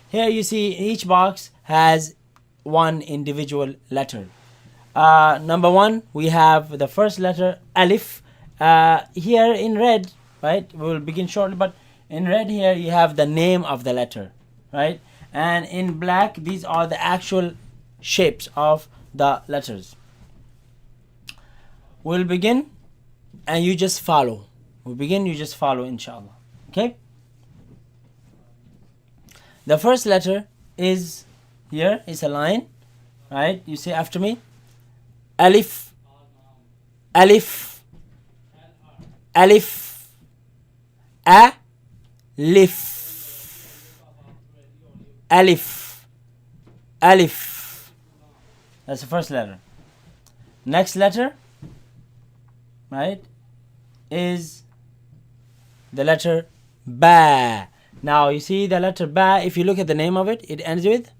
Here you see each box has one individual letter. Number one, we have the first letter alif. Here in red, right? We will begin shortly, but in red here you have the name of the letter, right? And in black, these are the actual shapes of the letters. We'll begin, and you just follow. We'll begin, you just follow, inshallah. Okay? The first letter is here. It's a line, right? You say after me. Alif, alif, alif, alif, alif, alif. That's the first letter. Next letter, right, is the letter ba. Now you see the letter ba. If you look at the name of it, it ends with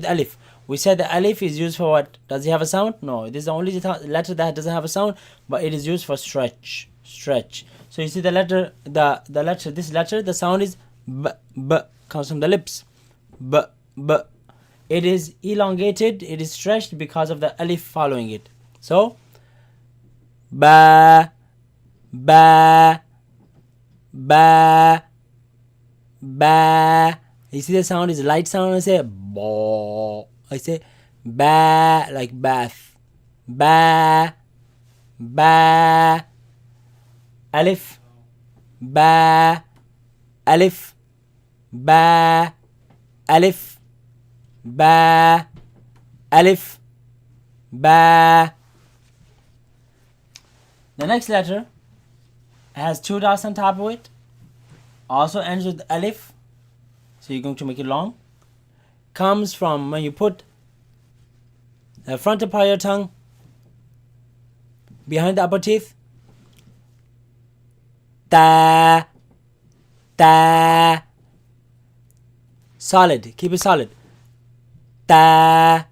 alif. We said the alif is used for what? Does it have a sound? No, this is the only letter that doesn't have a sound, but it is used for stretch. So you see the letter, this letter, the sound is b, comes from the lips. B. It is elongated, it is stretched because of the alif following it. So ba. You see the sound is light sound. I say ba. I say ba like bath. Ba. Alif. Ba. Alif. Ba. Alif. Ba. Alif. Ba. The next letter has two dots on top of it. Also ends with alif. So you're going to make it long. Comes from when you put the frontal part of your tongue behind the upper teeth. Ta. Solid. Keep it solid. Ta.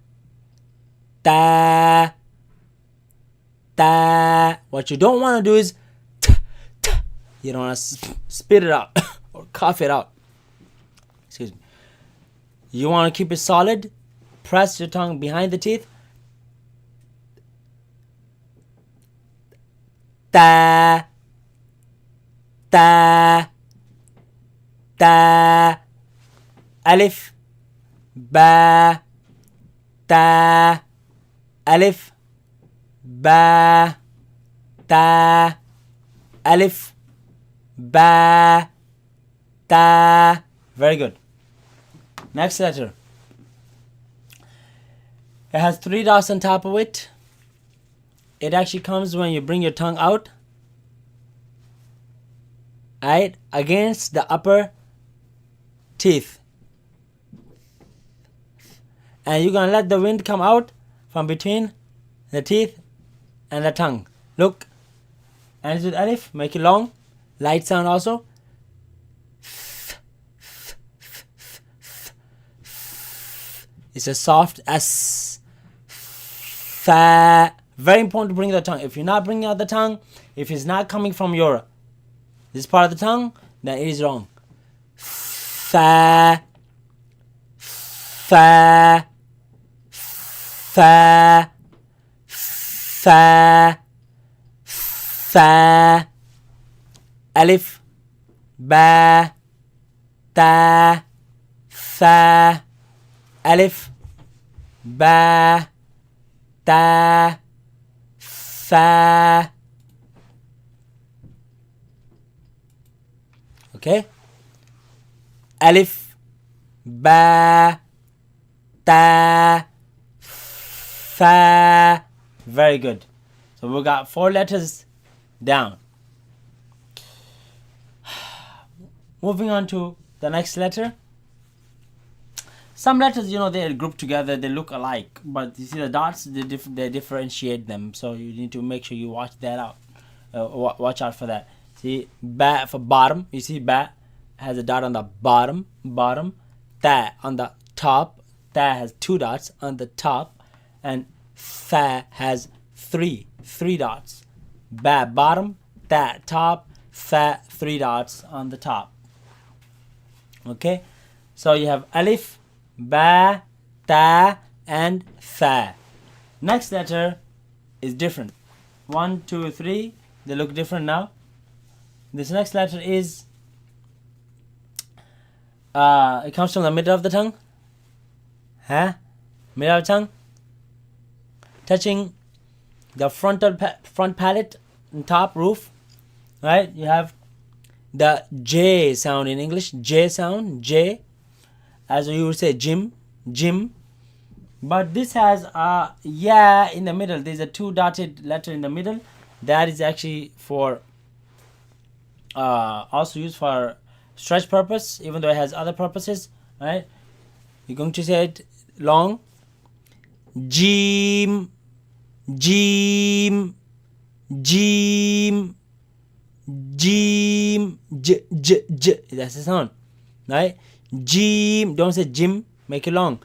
What you don't want to do is you don't want to spit it out or cough it out. Excuse me. You want to keep it solid. Press your tongue behind the teeth. Ta. Alif. Ba. Ta. Alif. Ba. Ta. Alif. Ba. Ta. Very good. Next letter. It has three dots on top of it. It actually comes when you bring your tongue out, right, against the upper teeth. And you're going to let the wind come out from between the teeth and the tongue. Look. Ends with alif. Make it long. Light sound also. It's a soft S. Fa. Very important to bring the tongue. If you're not bringing out the tongue, if it's not coming from this part of the tongue, then it is wrong. Fa. Alif. Ba. Ta. Fa. Alif. Ba. Ta. Fa. Okay. Alif. Ba. Ta. Fa. Very good. So we got 4 letters down. Moving on to the next letter. Some letters, they're grouped together, they look alike, but you see the dots, they differentiate them. So you need to make sure you watch that out. Watch out for that. See, ba for bottom. You see, ba has a dot on the bottom. Ta on the top. Ta has 2 dots on the top, and fa has three dots. Ba bottom, ta top, fa 3 dots on the top. Okay. So you have alif, ba, ta, and tha. Next letter is different. 1, 2, 3. They look different now. This next letter is, it comes from the middle of the tongue. Middle of the tongue. Touching the front palate and top roof. Right? You have the J sound in English. J sound. J. As you would say gym. Gym. But this has a ya in the middle. There's a 2 dotted letter in the middle. That is actually for also used for stretch purpose, even though it has other purposes. Right? You're going to say it long. Jim, jim, jim, jim, j, j, j. That's the sound. Right? Jim. Don't say jim. Make it long.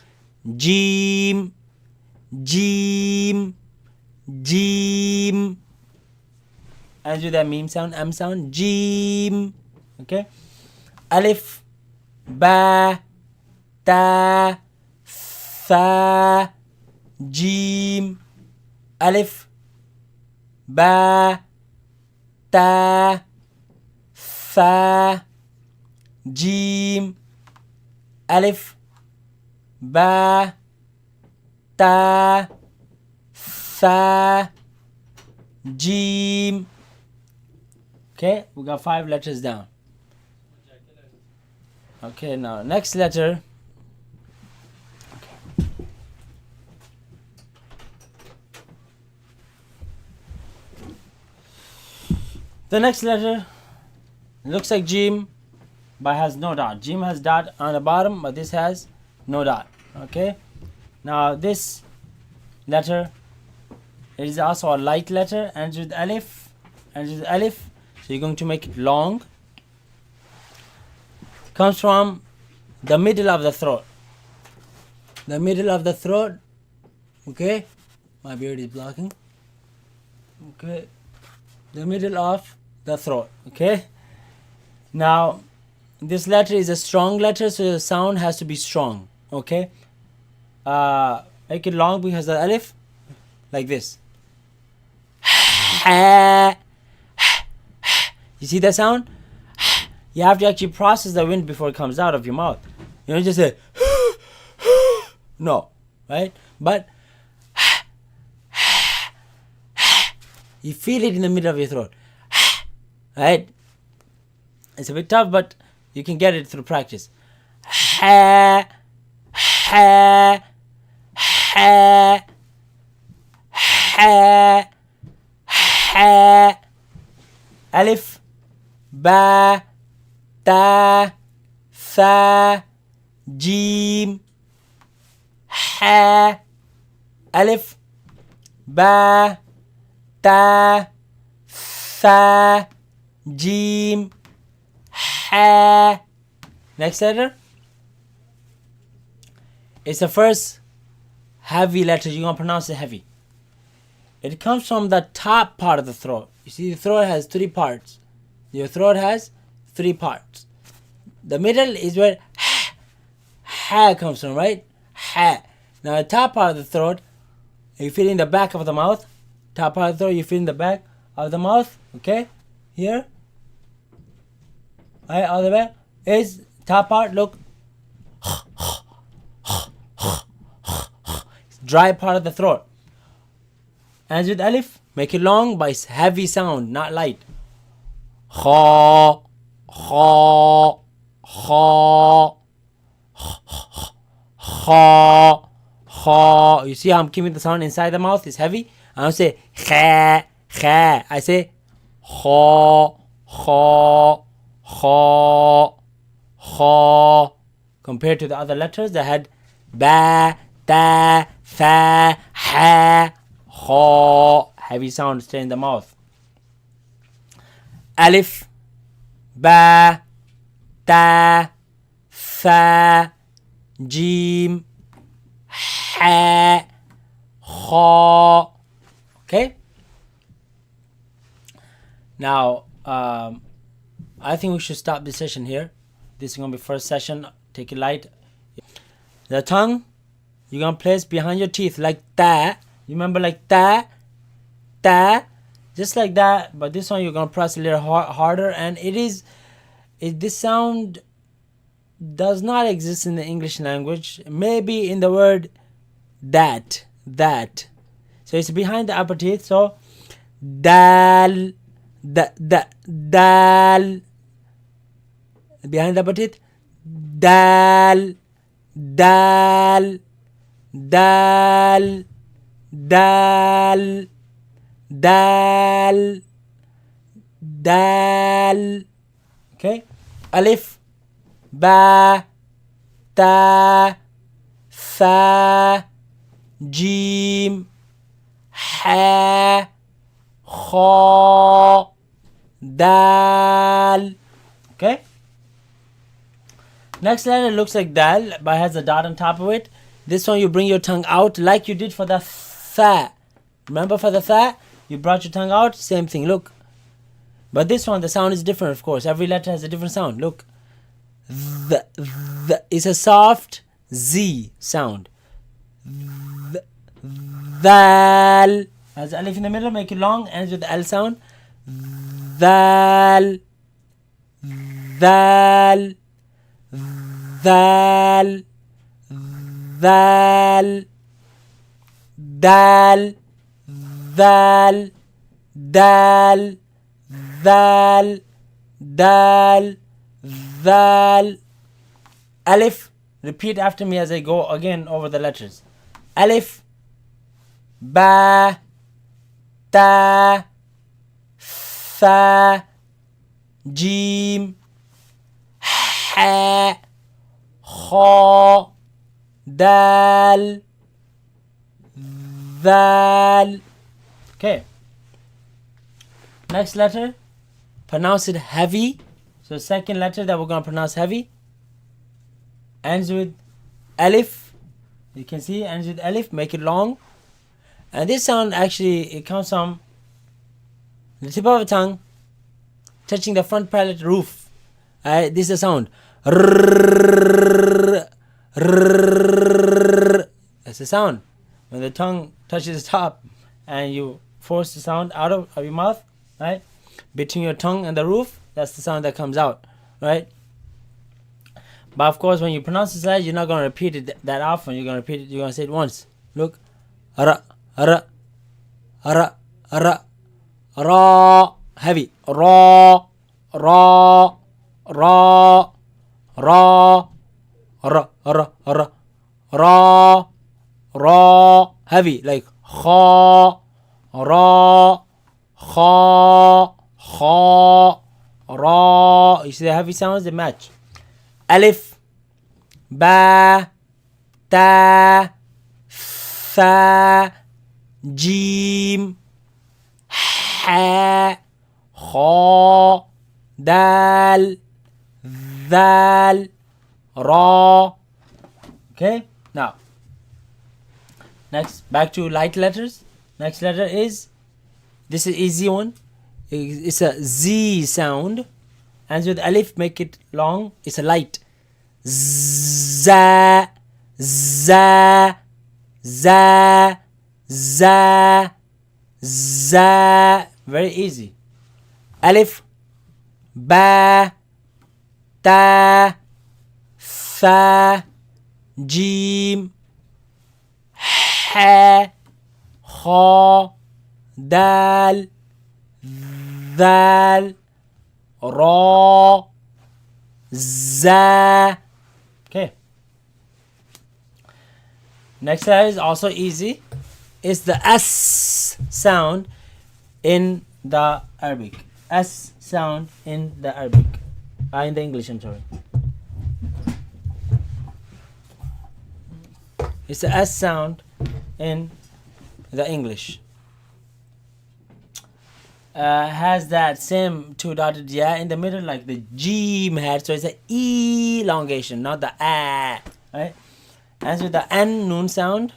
Jim, jim, jim. And do that meme sound, M sound. Jim. Okay. Alif, ba, ta, tha, jim. Alif, ba, ta, tha, jim. Alif, ba, ta, tha, jim. Okay, we got 5 letters down. Okay, now next letter. Okay. The next letter looks like jim, but has no dot. Jim has dot on the bottom, but this has no dot. Okay. Now this letter is also a light letter, ends with alif, so you're going to make it long. Comes from the middle of the throat. The middle of the throat. Okay. My beard is blocking. Okay. The middle of the throat. Okay. Now this letter is a strong letter, so the sound has to be strong. Okay. Make it long because the alif, like this. You see that sound? You have to actually process the wind before it comes out of your mouth. You don't just say no, right? But you feel it in the middle of your throat, right? It's a bit tough, but you can get it through practice. Alif, ba, ta, tha, jim, ha. Alif, ba, ta, tha, jim, ha. Next letter. It's the first heavy letter. You're going to pronounce it heavy. It comes from the top part of the throat. You see, the throat has 3 parts. Your throat has 3 parts. The middle is where ha comes from, right? Ha. Now, the top part of the throat, you feel in the back of the mouth. Top part of the throat, you feel in the back of the mouth. Okay? Here. Right, all the way. Is top part, look. Dry part of the throat. Ends with alif. Make it long, but it's heavy sound, not light. Kha, kha, kha, kha, kha. You see how I'm keeping the sound inside the mouth? It's heavy. I don't say kha, kha. I say kha, kha, kha, kha. Compared to the other letters that had ba, ta, tha, ha, kha. Heavy sound stay in the mouth. Alif, ba, ta, tha, jim, ha, kha. Okay. Now, I think we should stop this session here. This is going to be first session Take it light. The tongue, you're going to place behind your teeth like that. You remember like that? That. Just like that. But this one you're going to press a little harder. And this sound does not exist in the English language. Maybe in the word that. So it's behind the upper teeth. So dal, dal. Behind the upper teeth. Dal, dal, dal, dal, dal, dal. Okay. Alif, ba, ta, tha, jim, ha, kha, dal. Okay. Next letter looks like dal but has a dot on top of it. This one you bring your tongue out like you did for the tha. Remember for the tha? You brought your tongue out, same thing, look. But this one, the sound is different, of course. Every letter has a different sound, look. The is a soft Z sound. Dal. As alif in the middle, make it long, ends with the L sound. Dal. Dal. Dal, dal, dal, dal, dal, dal, dal, dal. Alif, repeat after me as I go again over the letters. Alif, ba, ta, tha, jim, ha, kha, dal, dal. Okay. Next letter, pronounce it heavy. So second letter that we're going to pronounce heavy ends with alif. You can see ends with alif. Make it long. And this sound actually, it comes from the tip of the tongue touching the front palate roof. This is the sound. That's the sound. When the tongue touches the top and you force the sound out of your mouth, right? Between your tongue and the roof, that's the sound that comes out, right? But of course, when you pronounce this letter, you're not going to repeat it that often. You're going to repeat it, you're going to say it once. Look. Ra, ra, ra, ra, ra. Heavy. Ra, ra, ra, ra, ra, ra, ra, ra, ra. Heavy, like kha, ra, kha, kha, ra. You see the heavy sounds, they match. Alif, ba, ta, tha, jim, ha, kha, dal, dal, ra. Okay, now next, back to light letters. Next letter is, this is easy one. It's a Z sound. Ends with alif, make it long. It's a light. Za, za, za, za, za. Very easy. Alif, ba, ta, tha, jim, ha, kha, dal, dal, ra, za. Okay. Next letter is also easy. It's the S sound in the Arabic. S sound in the Arabic. In the English, I'm sorry. It's the S sound in the English. Has that same two dotted ya in the middle like the Jim had. So it's an elongation, not the A. Right? As with the N noon sound.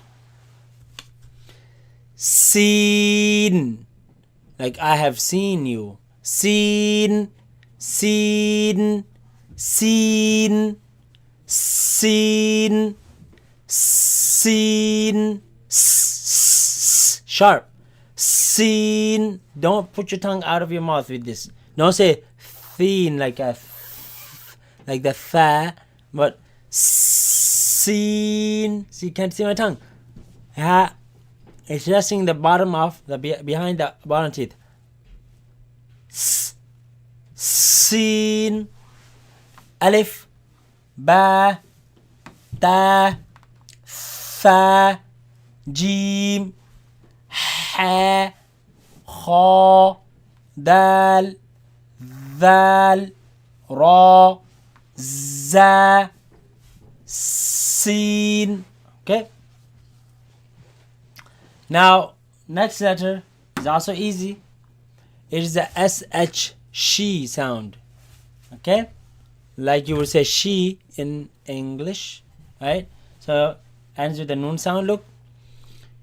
Seen. Like I have seen you. Seen. Seen. Seen. Seen. Sharp. Seen. Don't put your tongue out of your mouth with this. Don't say thin like the fa, but seen. See, can't see my tongue. It's resting the bottom of the behind the bottom teeth. Seen. Alif. Ba. Ta. Fa. Jim. Ha. Kha. Dal. Val. Ra. Za. Sin. Okay. Now, next letter is also easy. It is the SH, she sound. Okay? Like you would say she in English. Right? So, ends with the noon sound. Look.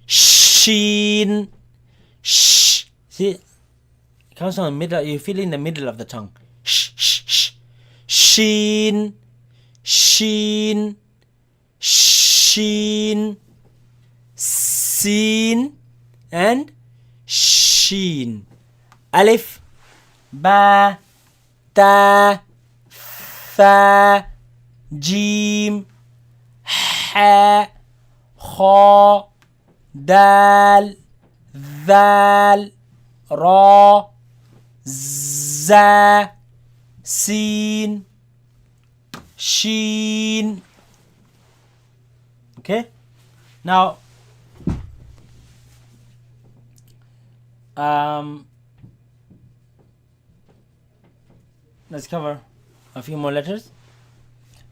Sheen. Shh. See? It comes from the middle. You feel it in the middle of the tongue. Shh, shh, shh. Sheen. Sheen. Sheen. Seen and sheen. Alif, ba, ta, fa, jim, ha, kha, dal, val, ra, za, seen, sheen. Okay? Now, let's cover a few more letters.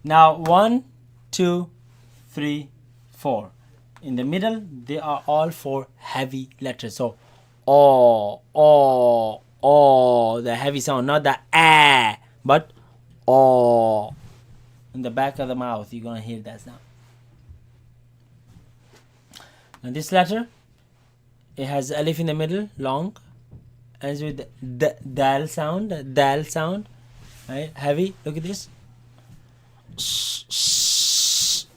Now 1, 2, 3, 4. In the middle, they are all 4 heavy letters. So, o, the heavy sound, not the a, but o. In the back of the mouth, you're gonna hear that sound. Now this letter, it has alif in the middle, long, ends with the dal sound, right? Heavy. Look at this,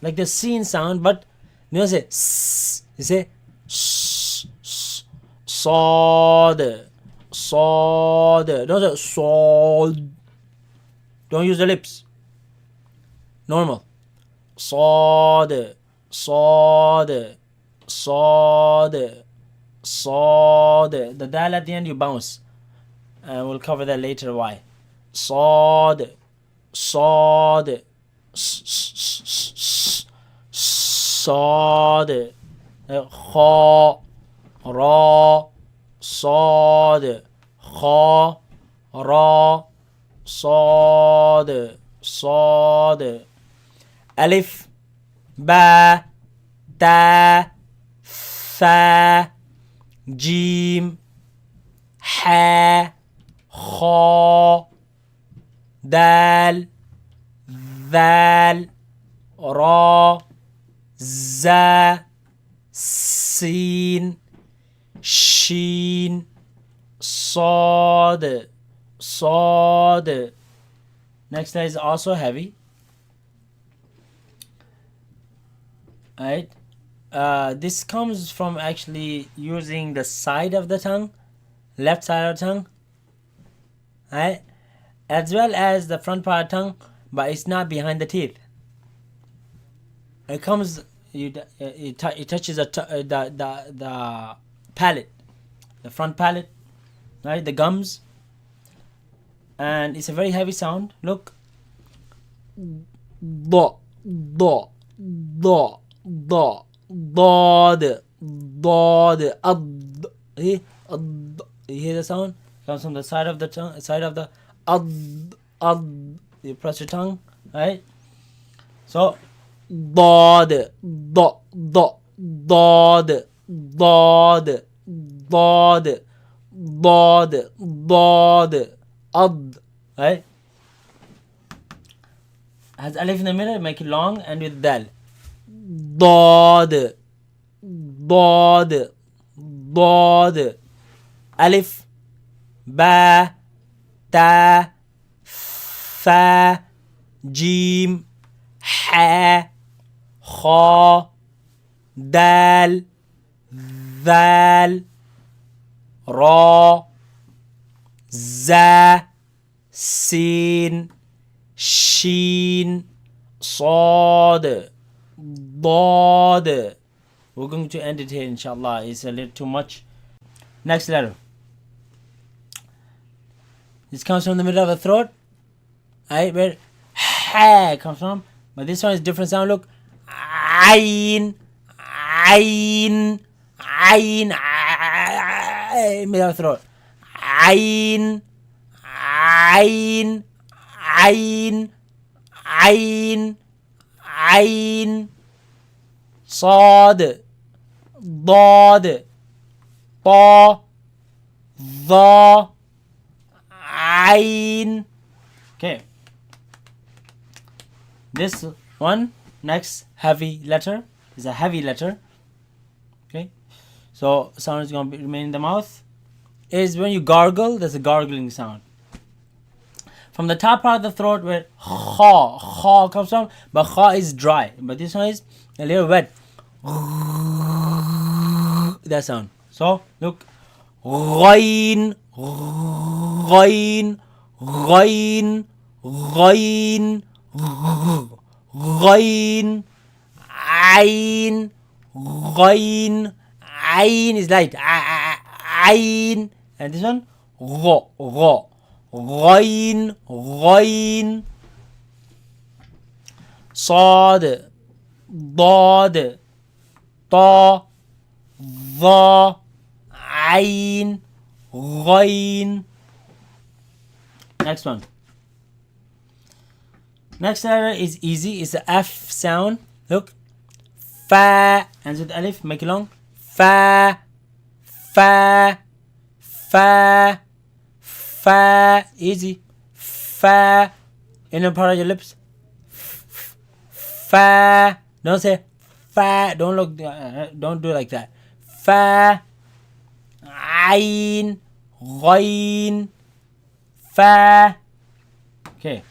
like the seen sound, but you don't say s. You say sod. Don't say sod. Don't use the lips. Normal. Sod. The dal at the end you bounce, and we'll cover that later why. Sod. Kha. Ra. Sod. Kha. Ra. Sod. Alif. Ba. Ta. Fa. Jim. Ha. Kha. Dal. Val. Ra. Za. Sin. Sheen. Sod. Next line is also heavy. Alright. This comes from actually using the side of the tongue, left side of the tongue, right, as well as the front part of the tongue, but it's not behind the teeth. It comes, it touches the palate, the front palate, right, the gums, and it's a very heavy sound. Look, do. Ad. You hear the sound? Comes from the side of the tongue, side of the ad. You press your tongue, right? So, ad. Right? Has alif in the middle, make it long, and with dal. Dod. Alif. Ba. Ta. Fa. Jim. ha, kha, dal, ذال را za sin shin صاد ضاد. We're going to end it here inshallah. It's a little too much. Next letter. This comes from the middle of the throat. Right, where ha comes from. But this one is different sound. Look. Ayn. Ayn. Ayn. Middle of the throat. Ayn. Ayn. Ayn. Ayn. Ayn. صاد ضاد طا ظا عين. Okay, this one, next heavy letter, is a heavy letter. Okay, so sound is going to remain in the mouth. Is when you gargle, there's a gargling sound from the top part of the throat where kha comes from, but kha is dry, but this one is a little wet. That sound. So look, ghain, ghain, ghain, ghain, ghain, ayn, ghain, ayn is light, ayn, and this one gha, gha, ghain, ghain, صاد ضاد طا ظا عين غين. Next one. Next letter is easy. It's the F sound. Look. Fa. Ends with alif. Make it long. Fa. Fa. Fa. Fa. Easy. Fa. Inner part of your lips. Fa. Don't say fa. Don't look. Don't do it like that. Fa. Ayn. Ghain. Fa. Okay.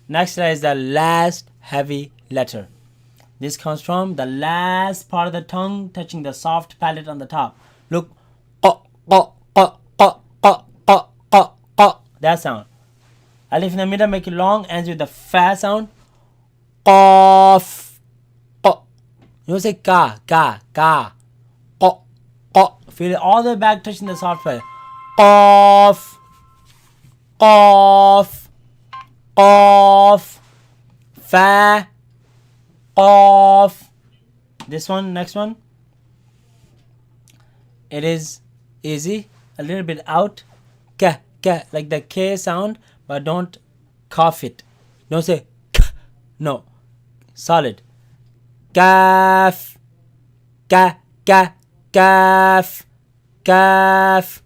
Next letter is the last heavy letter. This comes from the last part of the tongue touching the soft palate on the top. Look. Qa, qa, qa, qa, qa, qa, qa, qa. That sound. Alif in the middle, make it long, ends with the fa sound. Qaf. Qa. You don't say ka, ka, ka. Qa, qa. Feel it all the way back touching the soft palate. Qaf. Qaf. Qaf. Fa. Qaf. This one, next one. It is easy, a little bit out. Ka, ka, like the K sound, but don't cough it. Don't say k. No. Solid. Kaf. Ka, ka, kaf. Kaf.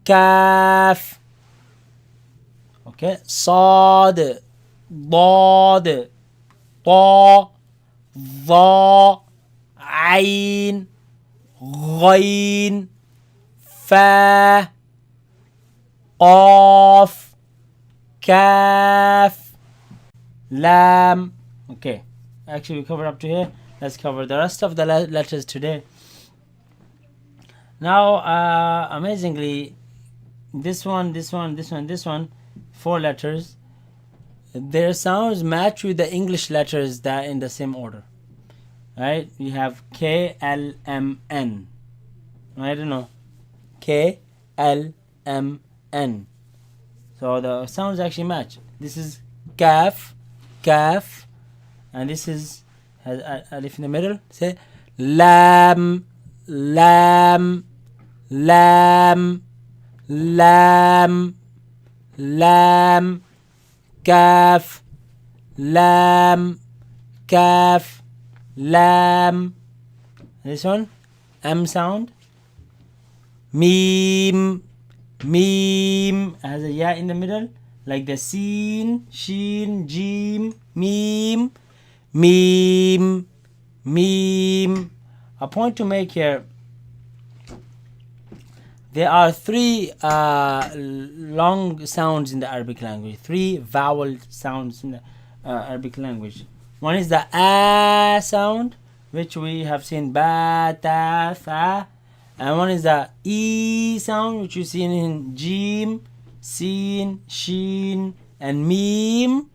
Kaf. Okay. Sad. Dad. Ta. ظا عين غين فا قاف كاف لام. Okay, actually we covered up to here. Let's cover the rest of the letters today. Now amazingly, this one, 4 letters, their sounds match with the English letters that in the same order. Right? We have K, L, M, N. I don't know. K, L, M, N. So the sounds actually match. This is kaf, kaf, and this is has alif in the middle. Say lam, lam, lam, lam, lam. Kaf, lam, kaf, lam. This one, M sound. Mim, mim, has a ya in the middle, like the sin, shin, jim, mim, mim, mim. A point to make here. There are 3 long sounds in the Arabic language, 3 vowel sounds in the Arabic language. One is the a sound, which we have seen ba, ta, fa, and one is the e sound, which you've seen in jim, sin, shin, and mim,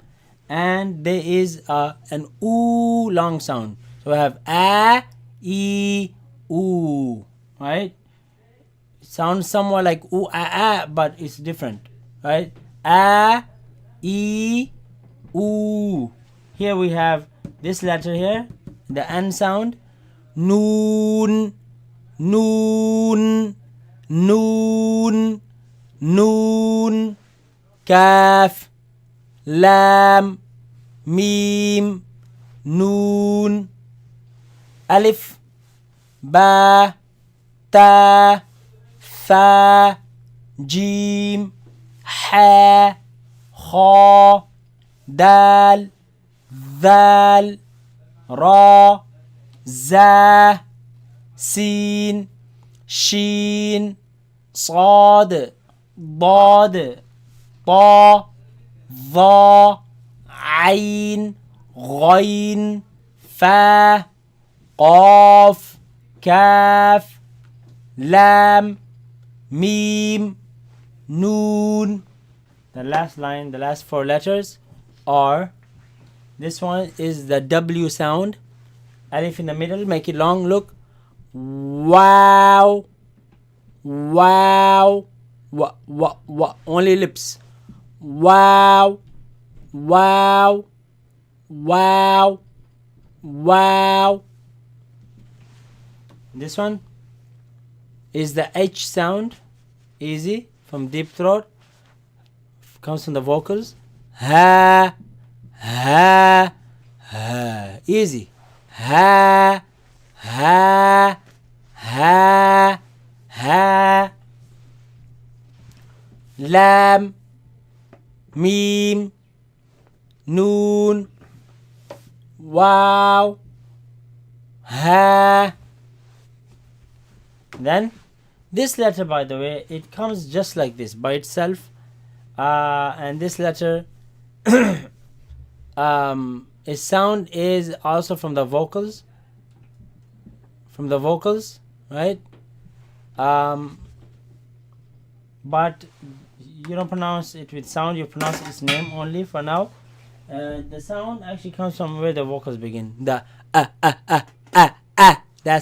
and there is an oo long sound. So we have a, e, oo, right? It sounds somewhat like oo, a, but it's different, right? A, e, oo. Here we have this letter here, the n sound, noon, noon, noon, noon, kaf, lam, mim, noon, alif, ba, ta, fa, jim, ha, kha, dal, ذال را زا سين شين صاد ضاد طا ظا عين غين فا قاف كاف لام ميم نون. The last line, the last four letters are, this one is the W sound. Alif in the middle, make it long. Look. Wow. Wow. Wa. Only lips. Wow. Wow. Wow. Wow. This one is the H sound. Easy. From deep throat. Comes from the vocals. Ha. Ha, ha, easy. Ha, ha, ha, ha. Lam, mim, noon, wow, ha. Then this letter, by the way, it comes just like this by itself, and this letter its sound is also from the vocals, right? But you don't pronounce it with sound, you pronounce its name only for now. The sound actually comes from where the vocals begin, the that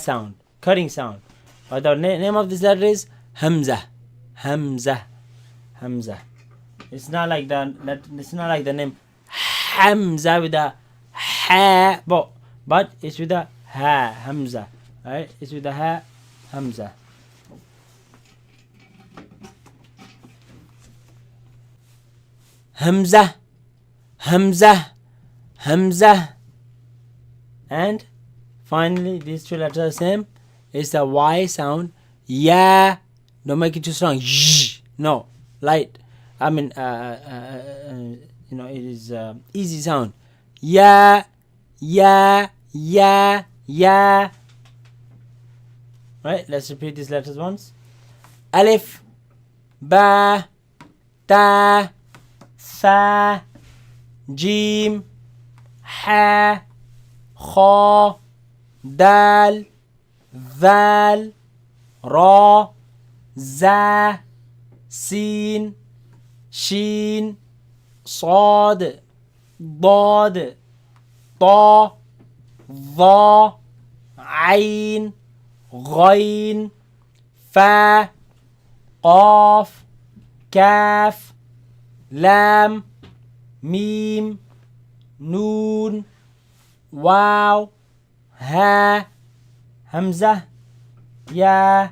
sound, cutting sound. But the name of this letter is Hamza. Hamza. Hamza. It's not like the name Hamza with a ha, but it's with a ha, Hamza, right? It's with a ha, Hamza. Hamza, Hamza, Hamza. And finally, these two letters are the same. It's the Y sound. Ya. Don't make it too strong. No, light. I mean, it is easy sound. Ya, ya, ya, ya. Right, let's repeat these letters once. Alif, ba, ta, fa, jim, ha, kha, dal, ذال را زا سين شين صاد ضاد طا ظا عين غين فا قاف كاف لام ميم نون واو ها همزة يا